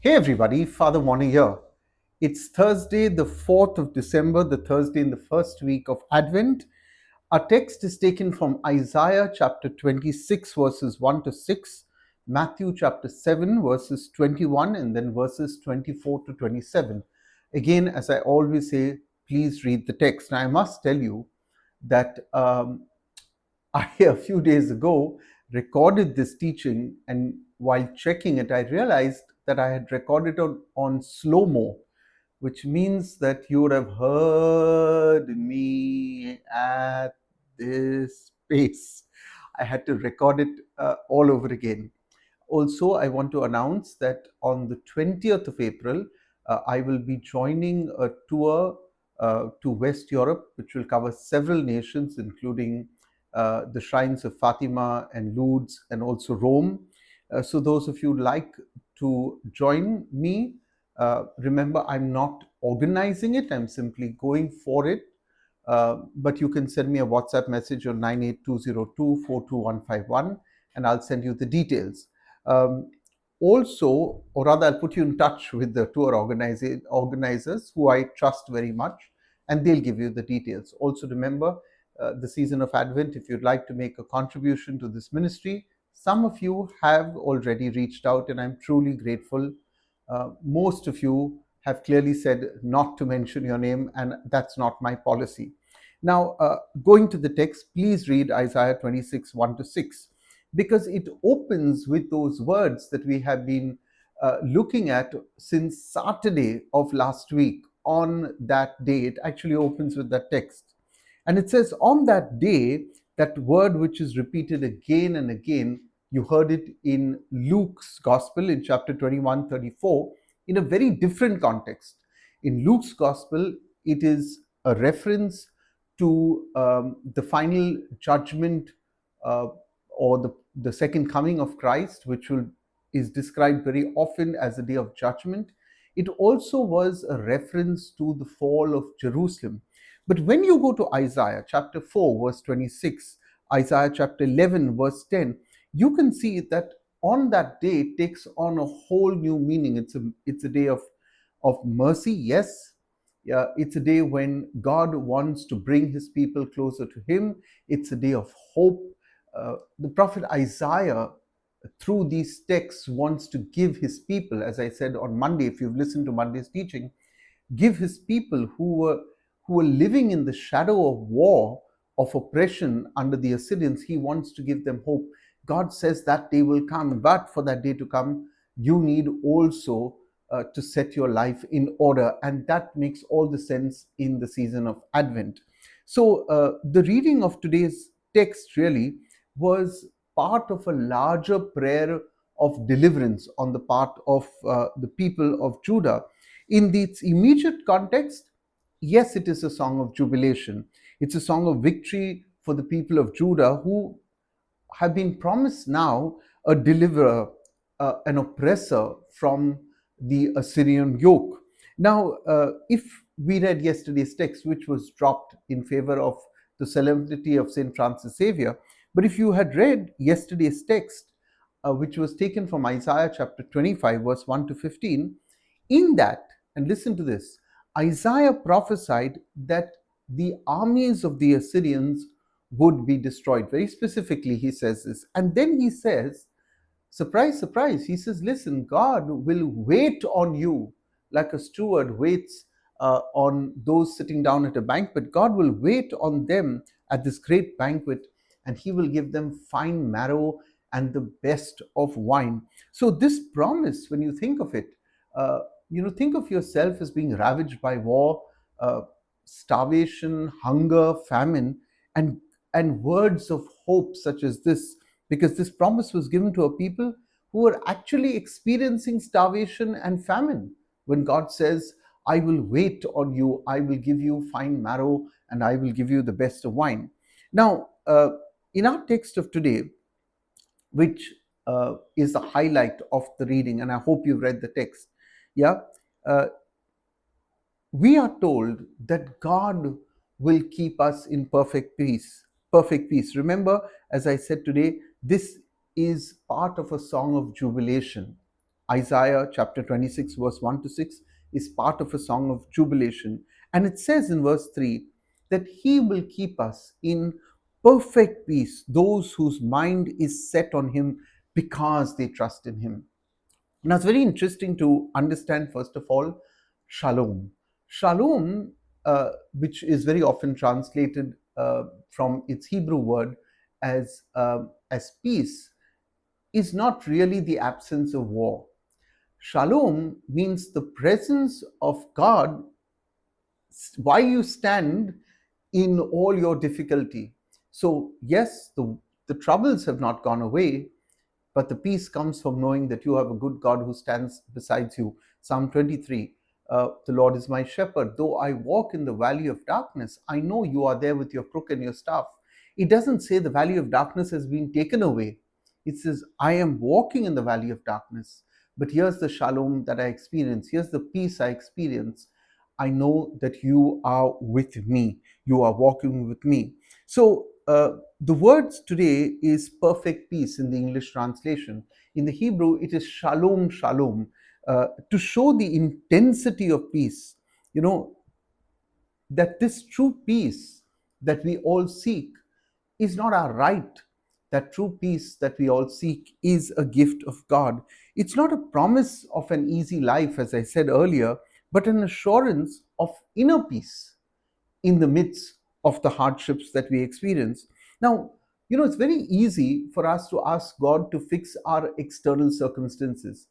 Hey everybody, Father Warner here. It's Thursday, the 4th of December, the Thursday in the first week of Advent. Our text is taken from Isaiah chapter 26, verses 1 to 6, Matthew chapter 7, verses 21, and then verses 24 to 27. Again, as I always say, please read the text. Now, I must tell you that I, a few days ago, recorded this teaching, and while checking it, I realized that I had recorded it on slow mo, which means that you would have heard me at this pace. I had to record it all over again. Also, I want to announce that on the 20th of April, I will be joining a tour to West Europe, which will cover several nations, including the shrines of Fatima and Lourdes and also Rome. So those of you who'd like to join me, remember, I'm not organizing it, I'm simply going for it. But you can send me a WhatsApp message on 98202 and I'll send you the details. Um, Also, or rather, I'll put you in touch with the tour organizers who I trust very much, and they'll give you the details. Also, remember the season of Advent, if you'd like to make a contribution to this ministry, some of you have already reached out, and I'm truly grateful. Most of you have clearly said not to mention your name, and that's not my policy. Now, going to the text, please read Isaiah 26, 1 to 6, because it opens with those words that we have been looking at since Saturday of last week. On that day, it actually opens with that text. And it says, on that day, that word which is repeated again and again, you heard it in Luke's Gospel in chapter 21, 34, in a very different context. In Luke's Gospel, it is a reference to the final judgment or the second coming of Christ, which is described very often as a day of judgment. It also was a reference to the fall of Jerusalem. But when you go to Isaiah chapter 4, verse 26, Isaiah chapter 11, verse 10, you can see that on that day it takes on a whole new meaning. It's a day of mercy, yes. Yeah, it's a day when God wants to bring his people closer to him. It's a day of hope. The prophet Isaiah, through these texts, wants to give his people, as I said on Monday, if you've listened to Monday's teaching, give his people who were living in the shadow of war, of oppression under the Assyrians, he wants to give them hope. God says that day will come, but for that day to come, you need also to set your life in order. And that makes all the sense in the season of Advent. So the reading of today's text really was part of a larger prayer of deliverance on the part of the people of Judah. In its immediate context, yes, it is a song of jubilation. It's a song of victory for the people of Judah who have been promised now a deliverer, an oppressor from the Assyrian yoke. Now, if we read yesterday's text, which was dropped in favor of the solemnity of St. Francis Xavier, but if you had read yesterday's text, which was taken from Isaiah chapter 25, verse 1 to 15, in that, and listen to this, Isaiah prophesied that the armies of the Assyrians would be destroyed. Very specifically, he says this. And then he says, surprise, surprise, he says, listen, God will wait on you like a steward waits on those sitting down at a banquet. God will wait on them at this great banquet, and he will give them fine marrow and the best of wine. So, this promise, when you think of it, uh, think of yourself as being ravaged by war, uh, starvation, hunger, famine, and words of hope such as this, because this promise was given to a people who were actually experiencing starvation and famine. When God says, I will wait on you, I will give you fine marrow, and I will give you the best of wine. Now, in our text of today, which is the highlight of the reading, and I hope you've read the text, yeah, uh, we are told that God will keep us in perfect peace. Perfect peace. Remember, as I said today, this is part of a song of jubilation. Isaiah chapter 26, verse 1 to 6, is part of a song of jubilation. And it says in verse 3 that He will keep us in perfect peace, those whose mind is set on Him because they trust in Him. Now, it's very interesting to understand, first of all, shalom. Shalom, which is very often translated from its Hebrew word as peace, is not really the absence of war. Shalom means the presence of God while you stand in all your difficulty. So, yes, the troubles have not gone away, but the peace comes from knowing that you have a good God who stands beside you. Psalm 23, the Lord is my shepherd. Though I walk in the valley of darkness, I know you are there with your crook and your staff. It doesn't say the valley of darkness has been taken away. It says, I am walking in the valley of darkness. But here's the shalom that I experience. Here's the peace I experience. I know that you are with me. You are walking with me. So, the words today is perfect peace in the English translation. In the Hebrew, it is shalom, shalom, to show the intensity of peace. You know, that this true peace that we all seek is not our right. That true peace that we all seek is a gift of God. It's not a promise of an easy life, as I said earlier, but an assurance of inner peace in the midst of the hardships that we experience. Now, it's very easy for us to ask God to fix our external circumstances.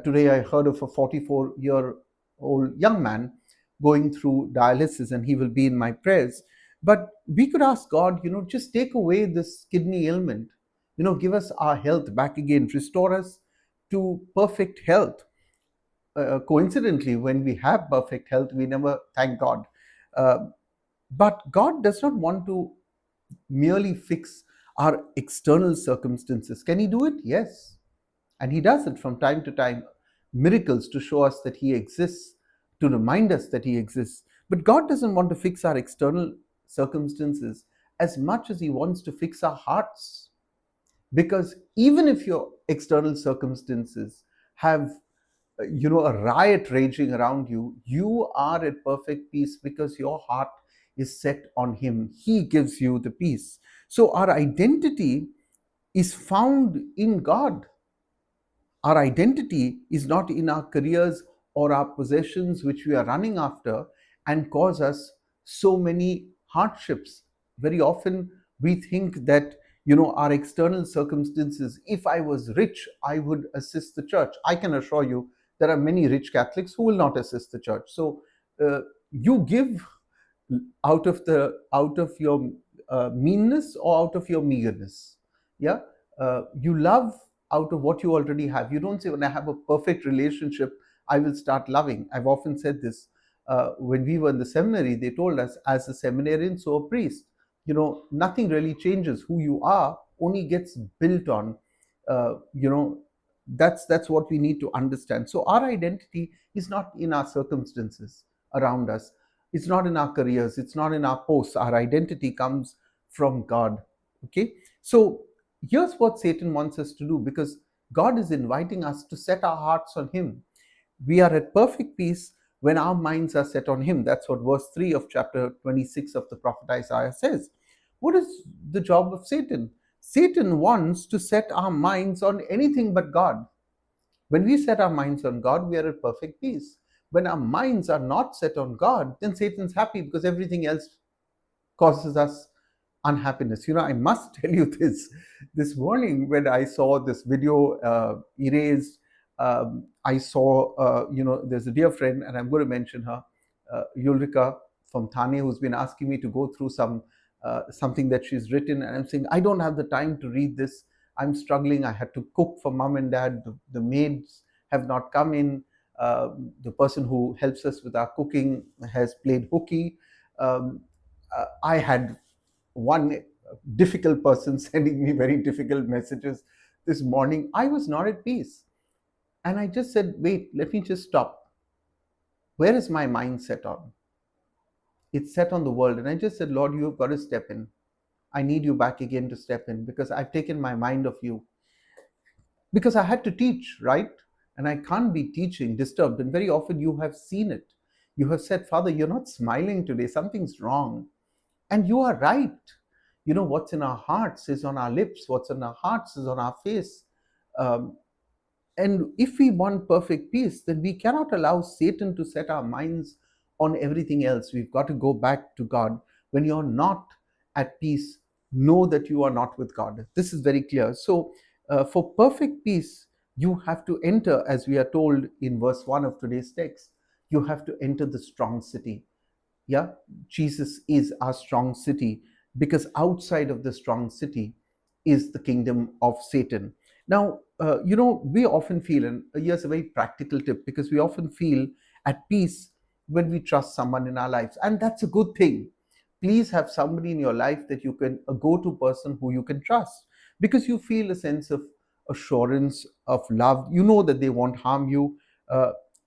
Today, I heard of a 44-year-old young man going through dialysis, and he will be in my prayers. But we could ask God, just take away this kidney ailment, give us our health back again, restore us to perfect health. Coincidentally, when we have perfect health, we never thank God. But God does not want to merely fix our external circumstances. Can He do it? Yes. And He does it from time to time. Miracles to show us that He exists, to remind us that He exists. But God doesn't want to fix our external circumstances as much as He wants to fix our hearts. Because even if your external circumstances have a riot raging around you, you are at perfect peace because your heart is set on Him. He gives you the peace. So our identity is found in God. Our identity is not in our careers or our possessions which we are running after and cause us so many hardships. Very often we think that our external circumstances, if I was rich, I would assist the church. I can assure you there are many rich Catholics who will not assist the church. So you give out of your meanness or out of your meagerness. Yeah. You love out of what you already have. You don't say, when I have a perfect relationship, I will start loving. I've often said this. When we were in the seminary, they told us, as a seminarian, so a priest, nothing really changes. Who you are only gets built on. That's what we need to understand. So our identity is not in our circumstances around us. It's not in our careers. It's not in our posts. Our identity comes from God. Okay. So here's what Satan wants us to do, because God is inviting us to set our hearts on Him. We are at perfect peace when our minds are set on Him. That's what verse 3 of chapter 26 of the prophet Isaiah says. What is the job of Satan? Satan wants to set our minds on anything but God. When we set our minds on God, we are at perfect peace. When our minds are not set on God, then Satan's happy because everything else causes us unhappiness. I must tell you this morning when I saw this video erased. I saw, there's a dear friend, and I'm going to mention her, Ulrika from Thane, who's been asking me to go through something that she's written, and I'm saying, I don't have the time to read this. I'm struggling. I had to cook for mom and dad. The maids have not come in. The person who helps us with our cooking has played hooky. I had one difficult person sending me very difficult messages this morning. I was not at peace. And I just said, wait, let me just stop. Where is my mind set on? It's set on the world. And I just said, Lord, you've got to step in. I need you back again to step in, because I've taken my mind off you. Because I had to teach, right? and I can't be teaching disturbed. And very often you have seen it. You have said, Father, you're not smiling today. Something's wrong. And you are right. What's in our hearts is on our lips. What's in our hearts is on our face. Um, and if we want perfect peace, then we cannot allow Satan to set our minds on everything else. We've got to go back to God. When you're not at peace, know that you are not with God. This is very clear. So, for perfect peace, you have to enter, as we are told in verse 1 of today's text, you have to enter the strong city. Yeah, Jesus is our strong city, because outside of the strong city is the kingdom of Satan. Now, we often feel, and here's a very practical tip, because we often feel at peace when we trust someone in our lives, and that's a good thing. Please have somebody in your life that you can, a go-to person who you can trust, because you feel a sense of assurance, of love. You know that they won't harm you.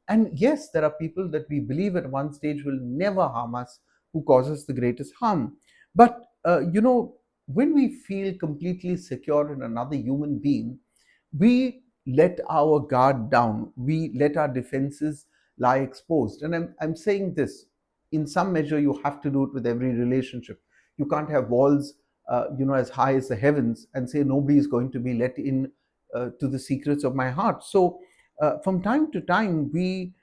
And yes, there are people that we believe at one stage will never harm us, who cause us the greatest harm. But when we feel completely secure in another human being, we let our guard down, we let our defenses lie exposed. And I'm saying this, in some measure you have to do it with every relationship. You can't have walls as high as the heavens and say nobody is going to be let in to the secrets of my heart. So from time to time we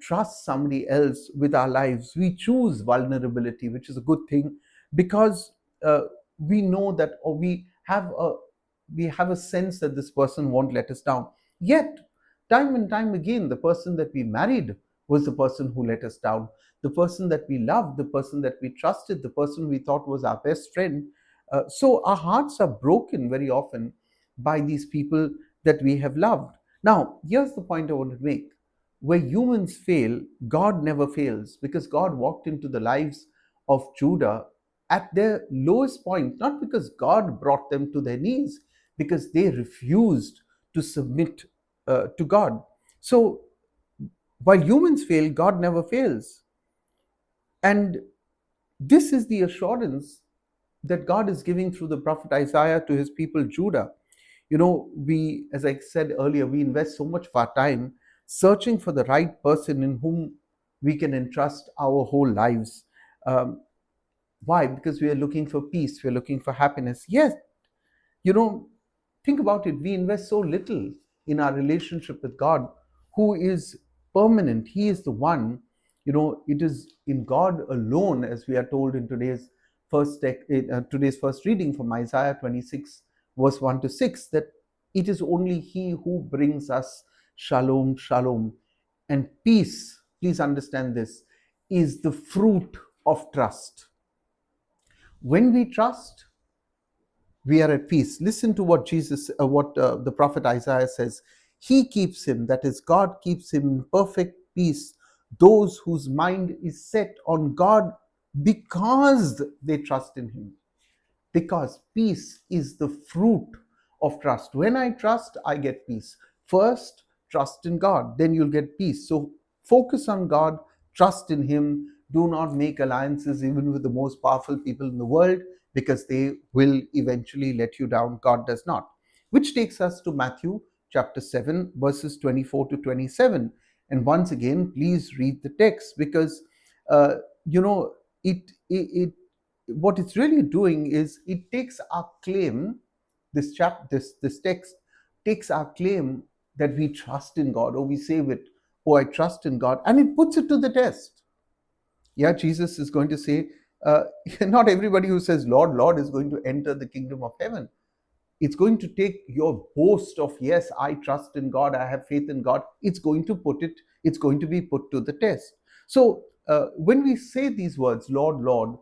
trust somebody else with our lives. We choose vulnerability, which is a good thing, because uh, we know that, or we have a sense that this person won't let us down. Yet, time and time again, the person that we married was the person who let us down. The person that we loved, the person that we trusted, the person we thought was our best friend. So our hearts are broken very often by these people that we have loved. Now, here's the point I want to make. Where humans fail, God never fails, because God walked into the lives of Judah at their lowest point, not because God brought them to their knees, because they refused to submit to God. So while humans fail, God never fails. And this is the assurance that God is giving through the prophet Isaiah to his people Judah. As I said earlier, we invest so much of our time searching for the right person in whom we can entrust our whole lives. Um, why? Because we are looking for peace, we are looking for happiness. Yes, you know, think about it. We invest so little in our relationship with God, who is permanent. He is the one. It is in God alone, as we are told in today's first reading from Isaiah 26, verse 1 to 6, that it is only He who brings us shalom, shalom, and peace. Please understand this is the fruit of trust. When we trust, we are at peace. Listen to what the prophet Isaiah says. He keeps him, that is, God keeps him in perfect peace, those whose mind is set on God, because they trust in Him. Because peace is the fruit of trust. When I trust, I get peace. First, trust in God, then you'll get peace. So focus on God, trust in Him. Do not make alliances even with the most powerful people in the world, because they will eventually let you down. God does not. Which takes us to Matthew chapter 7, verses 24 to 27. And once again, please read the text, because uh, you know it what it's really doing is it takes our claim. This text takes our claim that we trust in God, or we say it, oh, I trust in God, and it puts it to the test. Yeah, Jesus is going to say, uh, not everybody who says Lord, Lord is going to enter the kingdom of heaven. It's going to take your boast of, yes, I trust in God, I have faith in God. It's going to be put to the test. So when we say these words, Lord, Lord,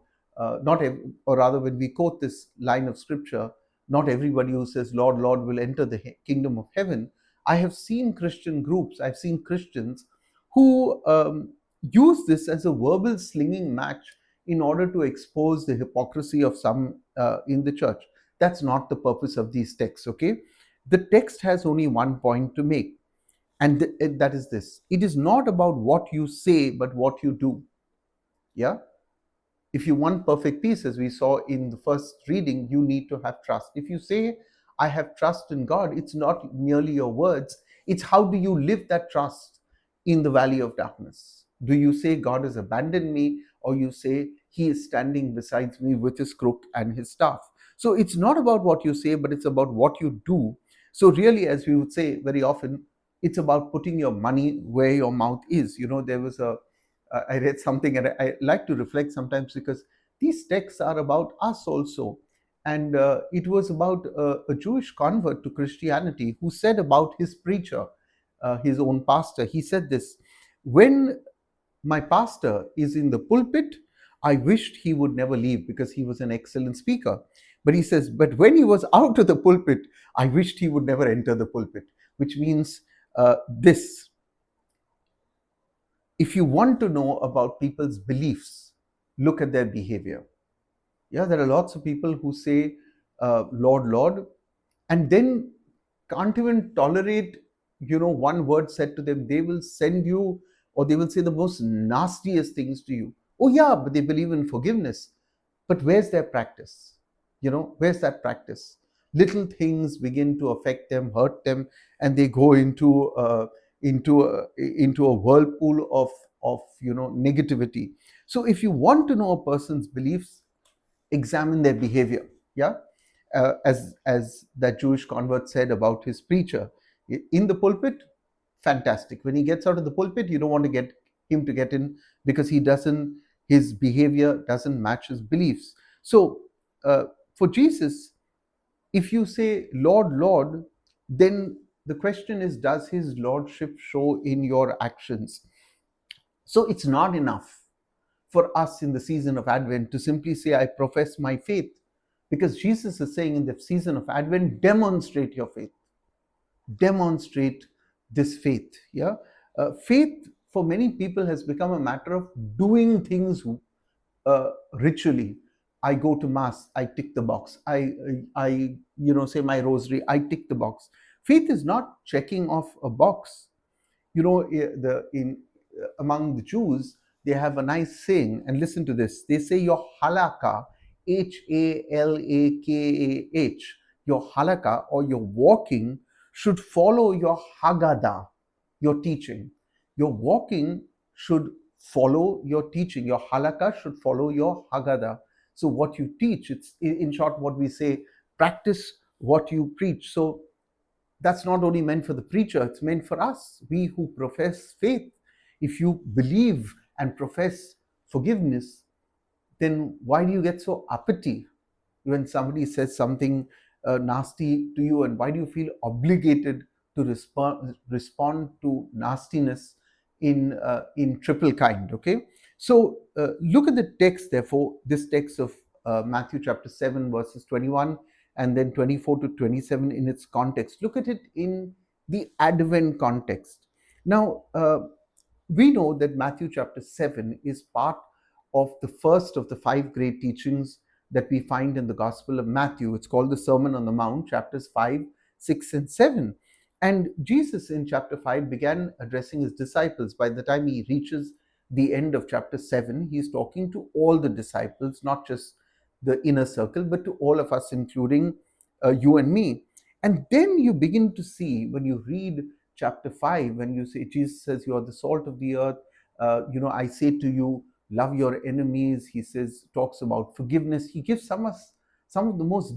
not ev- or rather when we quote this line of scripture, not everybody who says Lord, Lord will enter the kingdom of heaven. I have seen Christian groups, I've seen Christians who use this as a verbal slinging match in order to expose the hypocrisy of some in the church. That's not the purpose of these texts, okay? The text has only one point to make, and that is this: it is not about what you say, but what you do. Yeah? If you want perfect peace, as we saw in the first reading, you need to have trust. If you say, I have trust in God, it's not merely your words, It's how do you live that trust in the valley of darkness. Do you say God has abandoned me, or you say he is standing beside me with his crook and his staff? So it's not about what you say, but it's about what you do. So really, as we would say very often, it's about putting your money where your mouth is. There was I read something, and I like to reflect sometimes, because these texts are about us also. And it was about a Jewish convert to Christianity who said about his preacher, his own pastor. He said this: when my pastor is in the pulpit, I wished he would never leave, because he was an excellent speaker. But he says, but when he was out of the pulpit, I wished he would never enter the pulpit, which means this: if you want to know about people's beliefs, look at their behavior. Yeah, there are lots of people who say, Lord, Lord, and then can't even tolerate, one word said to them. They will send you, or they will say the most nastiest things to you. Oh, yeah, but they believe in forgiveness. But where's their practice? Where's that practice? Little things begin to affect them, hurt them, and they go into a whirlpool of negativity. So if you want to know a person's beliefs, examine their behavior. Yeah, as that Jewish convert said about his preacher. In the pulpit, fantastic. When he gets out of the pulpit, you don't want to get him to get in, because his behavior doesn't match his beliefs. So for Jesus, if you say Lord, Lord, then the question is, does his lordship show in your actions? So it's not enough for us in the season of Advent to simply say, I profess my faith, because Jesus is saying in the season of Advent, demonstrate your faith. Demonstrate this faith. Yeah, faith for many people has become a matter of doing things ritually. I go to mass, I tick the box. I say my rosary, I tick the box. Faith is not checking off a box. Among the Jews, they have a nice saying, and listen to this. They say your halakha, Halakah, your halakha, or your walking, should follow your Haggadah, your teaching. Your walking should follow your teaching. Your halakha should follow your Haggadah. So what you teach, it's in short what we say, practice what you preach. So that's not only meant for the preacher, it's meant for us, we who profess faith. If you believe and profess forgiveness, then why do you get so uppity when somebody says something nasty to you, and why do you feel obligated to respond to nastiness in triple kind? Okay, so look at the text. Therefore, this text of Matthew chapter 7 verses 21 and then 24 to 27 in its context. Look at it in the Advent context. Now, we know that Matthew chapter 7 is part of the first of the 5 great teachings that we find in the Gospel of Matthew. It's called the Sermon on the Mount, chapters 5, 6, and 7. And Jesus in chapter 5 began addressing his disciples. By the time he reaches the end of chapter 7, he's talking to all the disciples, not just the inner circle, but to all of us, including you and me. And then you begin to see, when you read chapter 5, when you say, Jesus says, you are the salt of the earth. I say to you, love your enemies. He says, talks about forgiveness. He gives some of the most,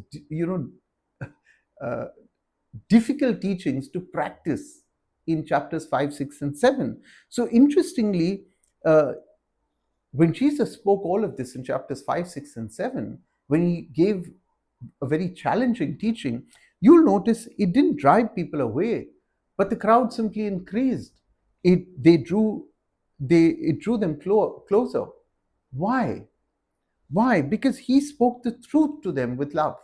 difficult teachings to practice in chapters 5, 6, and 7. So interestingly, when Jesus spoke all of this in chapters 5, 6, and 7, when he gave a very challenging teaching, you'll notice it didn't drive people away, but the crowd simply increased. It drew them closer. Why? Why? Because he spoke the truth to them with love.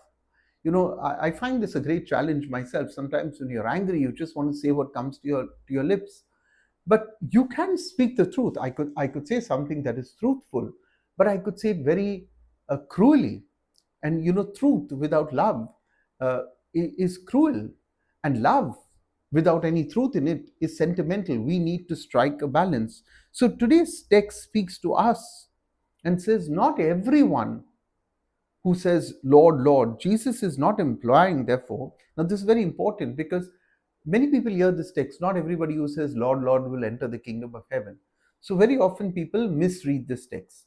I find this a great challenge myself. Sometimes when you're angry, you just want to say what comes to your lips. But you can speak the truth. I could say something that is truthful, but I could say it very cruelly. And truth without love is cruel, and love without any truth in it is sentimental. We need to strike a balance. So today's text speaks to us and says, not everyone who says, Lord, Lord. Jesus is not implying, therefore, now this is very important, because Many people hear this text, not everybody who says, Lord, Lord, will enter the kingdom of heaven. So, very often people misread this text.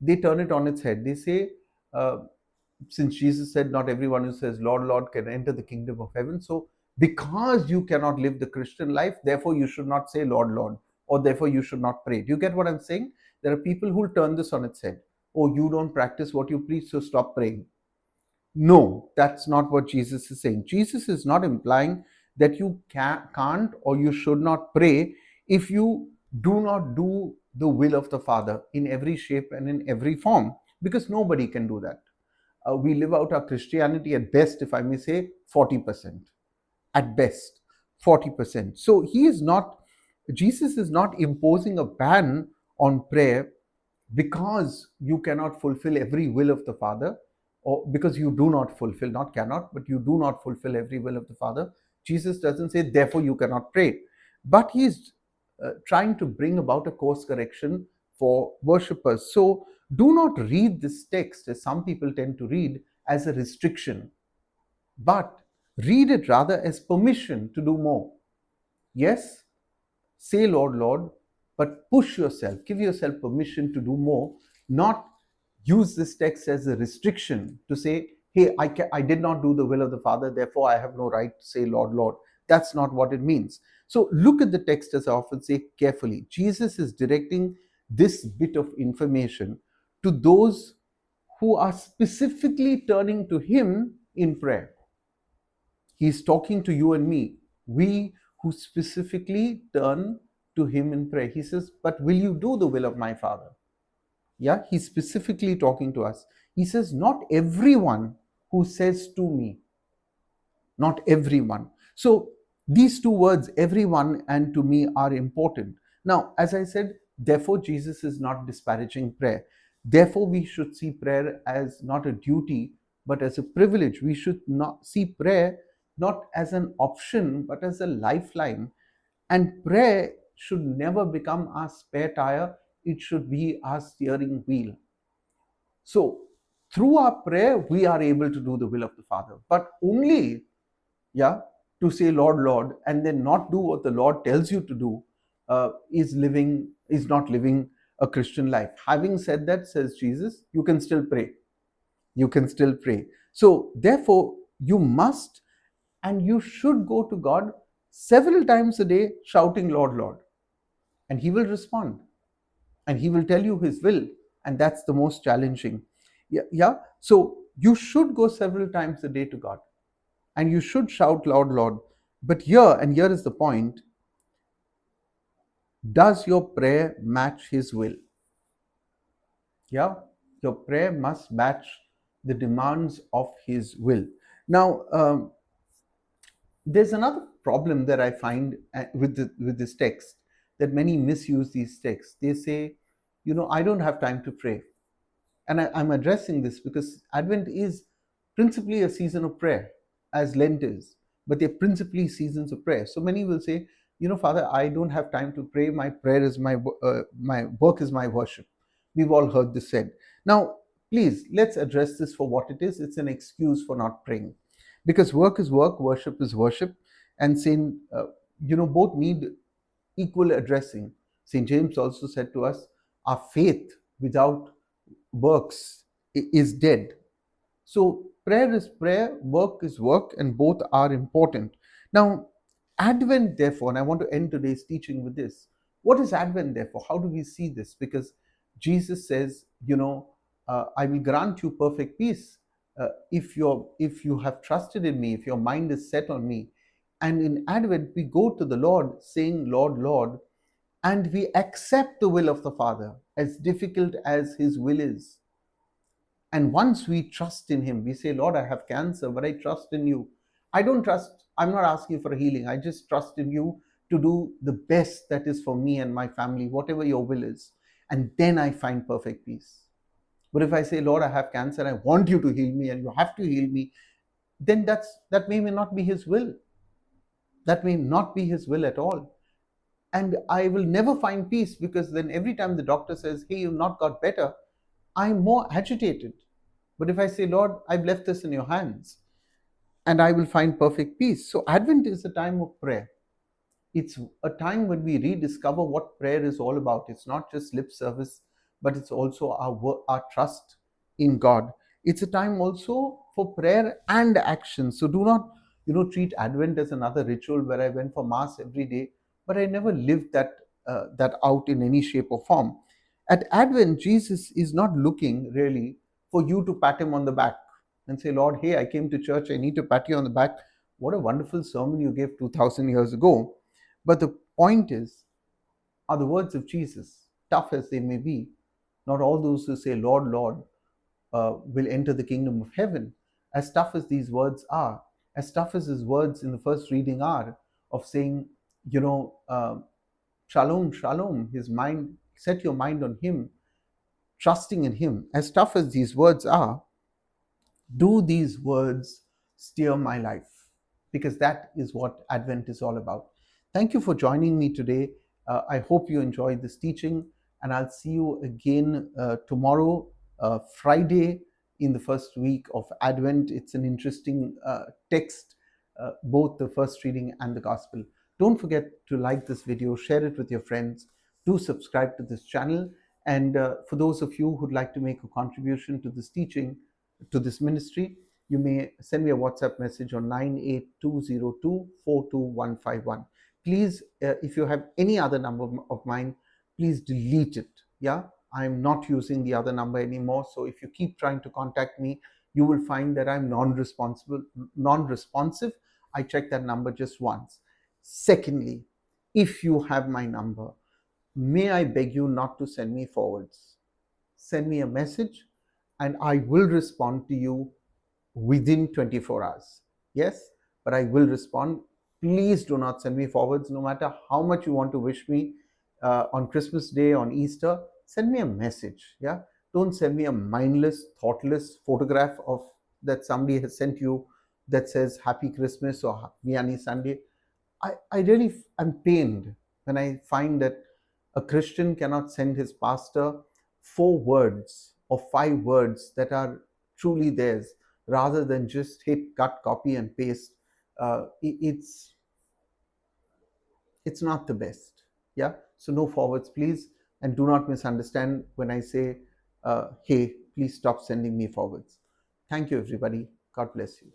They turn it on its head. They say, uh, since Jesus said, not everyone who says, Lord, Lord, can enter the kingdom of heaven. So, because you cannot live the Christian life, therefore you should not say, Lord, Lord, or therefore you should not pray. Do you get what I'm saying? There are people who turn this on its head. Oh, you don't practice what you preach, so stop praying. No, that's not what Jesus is saying. Jesus is not implying that you can't or you should not pray if you do not do the will of the Father in every shape and in every form, because nobody can do that. We live out our Christianity at best, if I may say, 40%. At best, 40%. So Jesus is not imposing a ban on prayer because you cannot fulfill every will of the Father, or because you do not fulfill, not cannot, but you do not fulfill every will of the Father. Jesus doesn't say, therefore, you cannot pray. But he's trying to bring about a course correction for worshippers. So do not read this text, as some people tend to read, as a restriction, but read it rather as permission to do more. Yes, say Lord, Lord, but push yourself, give yourself permission to do more, not use this text as a restriction to say, hey, I did not do the will of the Father, therefore I have no right to say Lord, Lord. That's not what it means. So look at the text, as I often say, carefully. Jesus is directing this bit of information to those who are specifically turning to him in prayer. He's talking to you and me, we who specifically turn to him in prayer. He says, but will you do the will of my Father? Yeah, he's specifically talking to us. He says, not everyone who says to me, not everyone. So these two words, everyone and to me, are important. Now, as I said, therefore, Jesus is not disparaging prayer. Therefore, we should see prayer as not a duty, but as a privilege. We should not see prayer not as an option, but as a lifeline. And prayer should never become our spare tire, it should be our steering wheel. So, through our prayer, we are able to do the will of the Father, but only, yeah, to say Lord, Lord, and then not do what the Lord tells you to do, is not living a Christian life. Having said that, says Jesus, you can still pray. You can still pray. So, therefore, you must and you should go to God several times a day shouting, Lord, Lord. And he will respond and he will tell you his will. And that's the most challenging. Yeah. So you should go several times a day to God and you should shout, Lord, Lord. But here is the point, does your prayer match his will? Yeah. Your prayer must match the demands of his will. Now, there's another problem that I find with this text, that many misuse these texts. They say, I don't have time to pray. And I'm addressing this because Advent is principally a season of prayer, as Lent is, but they're principally seasons of prayer. So many will say, Father, I don't have time to pray. My prayer is my work is my worship. We've all heard this said. Now, please, let's address this for what it is. It's an excuse for not praying, because work is work, worship is worship, and saying, both need equal addressing. St. James also said to us, our faith without works is dead. So prayer is prayer, work is work, and both are important. Now, Advent, therefore, and I want to end today's teaching with this. What is Advent, therefore? How do we see this? Because Jesus says, I will grant you perfect peace if you have trusted in me, if your mind is set on me. And in Advent, we go to the Lord saying, Lord, Lord, and we accept the will of the Father, as difficult as his will is. And once we trust in him, we say, Lord, I have cancer, but I trust in you. I'm not asking for a healing. I just trust in you to do the best that is for me and my family, whatever your will is. And then I find perfect peace. But if I say, Lord, I have cancer, I want you to heal me, and you have to heal me, then that may not be his will. That may not be his will at all. And I will never find peace, because then every time the doctor says, hey, you've not got better, I'm more agitated. But if I say, Lord, I've left this in your hands, and I will find perfect peace. So Advent is a time of prayer. It's a time when we rediscover what prayer is all about. It's not just lip service, but it's also our trust in God. It's a time also for prayer and action. So do not, treat Advent as another ritual where I went for mass every day, but I never lived that out in any shape or form. At Advent, Jesus is not looking really for you to pat him on the back and say, Lord, hey, I came to church, I need to pat you on the back. What a wonderful sermon you gave 2000 years ago. But the point is, are the words of Jesus, tough as they may be, not all those who say, Lord, Lord, will enter the kingdom of heaven. As tough as these words are, as tough as his words in the first reading are, of saying, shalom, shalom, his mind, set your mind on him, trusting in him, as tough as these words are, do these words steer my life? Because that is what Advent is all about. Thank you for joining me today. I hope you enjoyed this teaching, and I'll see you again tomorrow, Friday, in the first week of Advent. It's an interesting text, both the first reading and the gospel. Don't forget to like this video, share it with your friends, do subscribe to this channel. And for those of you who'd like to make a contribution to this teaching, to this ministry, you may send me a WhatsApp message on 98202 Please, if you have any other number of mine, please delete it. Yeah, I'm not using the other number anymore. So if you keep trying to contact me, you will find that I'm non-responsive. I check that number just once. Secondly, if you have my number, may I beg you not to send me forwards. Send me a message and I will respond to you within 24 hours. Yes, but I will respond. Please do not send me forwards, no matter how much you want to wish me on Christmas Day, on Easter. Send me a message. Yeah, don't send me a mindless, thoughtless photograph of that somebody has sent you that says Happy Christmas or Vianney Sunday. I really am pained when I find that a Christian cannot send his pastor 4 words or 5 words that are truly theirs, rather than just hit cut, copy, and paste. It's not the best. Yeah. So no forwards, please, and do not misunderstand when I say, hey, please stop sending me forwards. Thank you, everybody. God bless you.